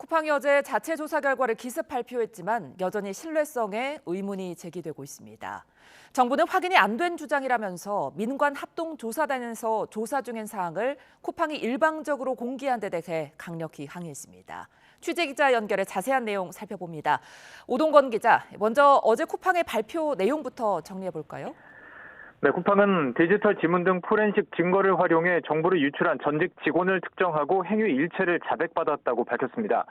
쿠팡이 어제 자체 조사 결과를 기습 발표했지만 여전히 신뢰성에 의문이 제기되고 있습니다. 정부는 확인이 안 된 주장이라면서 민관합동조사단에서 조사 중인 사항을 쿠팡이 일방적으로 공개한 데 대해 강력히 항의했습니다. 취재기자 연결해 자세한 내용 살펴봅니다. 오동건 기자, 먼저 어제 쿠팡의 발표 내용부터 정리해볼까요? 네, 쿠팡은 디지털 지문 등 포렌식 증거를 활용해 정보를 유출한 전직 직원을 특정하고 행위 일체를 자백받았다고 밝혔습니다.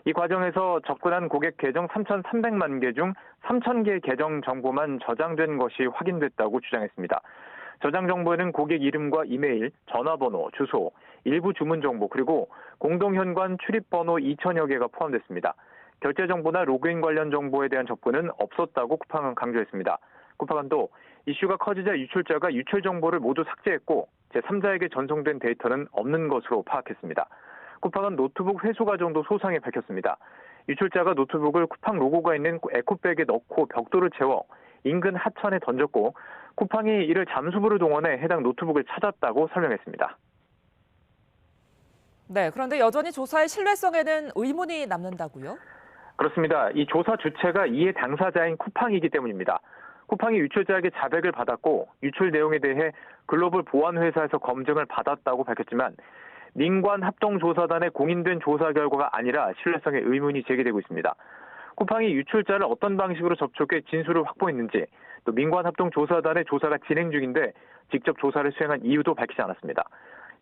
이 과정에서 접근한 고객 계정 3,300만 개 중 3,000개 계정 정보만 저장된 것이 확인됐다고 주장했습니다. 저장 정보에는 고객 이름과 이메일, 전화번호, 주소, 일부 주문 정보, 그리고 공동현관 출입번호 2,000여 개가 포함됐습니다. 결제 정보나 로그인 관련 정보에 대한 접근은 없었다고 쿠팡은 강조했습니다. 쿠팡은 또 이슈가 커지자 유출자가 유출 정보를 모두 삭제했고 제3자에게 전송된 데이터는 없는 것으로 파악했습니다. 쿠팡은 노트북 회수 과정도 소상히 밝혔습니다. 유출자가 노트북을 쿠팡 로고가 있는 에코백에 넣고 벽돌을 채워 인근 하천에 던졌고 쿠팡이 이를 잠수부를 동원해 해당 노트북을 찾았다고 설명했습니다. 네, 그런데 여전히 조사의 신뢰성에는 의문이 남는다고요? 그렇습니다. 이 조사 주체가 이해 당사자인 쿠팡이기 때문입니다. 쿠팡이 유출자에게 자백을 받았고 유출 내용에 대해 글로벌 보안회사에서 검증을 받았다고 밝혔지만 민관합동조사단의 공인된 조사 결과가 아니라 신뢰성에 의문이 제기되고 있습니다. 쿠팡이 유출자를 어떤 방식으로 접촉해 진술을 확보했는지, 또 민관합동조사단의 조사가 진행 중인데 직접 조사를 수행한 이유도 밝히지 않았습니다.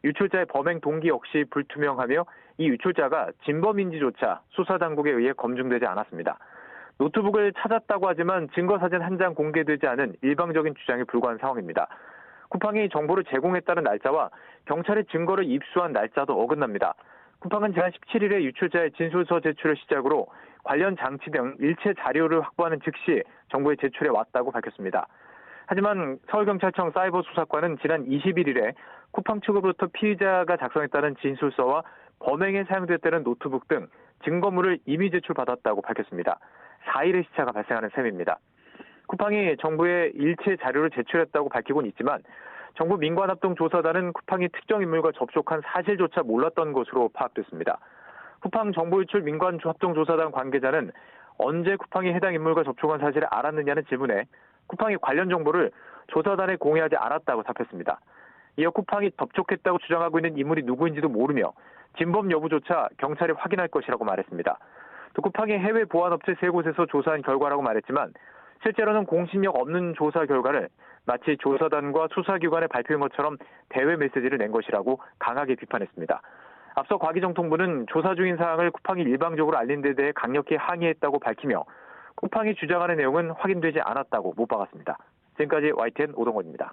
유출자의 범행 동기 역시 불투명하며 이 유출자가 진범인지조차 수사당국에 의해 검증되지 않았습니다. 노트북을 찾았다고 하지만 증거사진 한 장 공개되지 않은 일방적인 주장에 불과한 상황입니다. 쿠팡이 정보를 제공했다는 날짜와 경찰의 증거를 입수한 날짜도 어긋납니다. 쿠팡은 지난 17일에 유출자의 진술서 제출을 시작으로 관련 장치 등 일체 자료를 확보하는 즉시 정부에 제출해 왔다고 밝혔습니다. 하지만 서울경찰청 사이버수사과는 지난 21일에 쿠팡 측으로부터 피의자가 작성했다는 진술서와 범행에 사용됐다는 노트북 등 증거물을 이미 제출받았다고 밝혔습니다. 4일의 시차가 발생하는 셈입니다. 쿠팡이 정부에 일체 자료를 제출했다고 밝히고는 있지만 정부 민관합동조사단은 쿠팡이 특정 인물과 접촉한 사실조차 몰랐던 것으로 파악됐습니다. 쿠팡 정보유출 민관합동조사단 관계자는 언제 쿠팡이 해당 인물과 접촉한 사실을 알았느냐는 질문에 쿠팡이 관련 정보를 조사단에 공유하지 않았다고 답했습니다. 이어 쿠팡이 접촉했다고 주장하고 있는 인물이 누구인지도 모르며 진범 여부조차 경찰이 확인할 것이라고 말했습니다. 또 쿠팡이 해외 보안업체 3곳에서 조사한 결과라고 말했지만 실제로는 공신력 없는 조사 결과를 마치 조사단과 수사기관에 발표한 것처럼 대외 메시지를 낸 것이라고 강하게 비판했습니다. 앞서 과기정통부는 조사 중인 사항을 쿠팡이 일방적으로 알린 데 대해 강력히 항의했다고 밝히며 쿠팡이 주장하는 내용은 확인되지 않았다고 못 박았습니다. 지금까지 YTN 오동건입니다.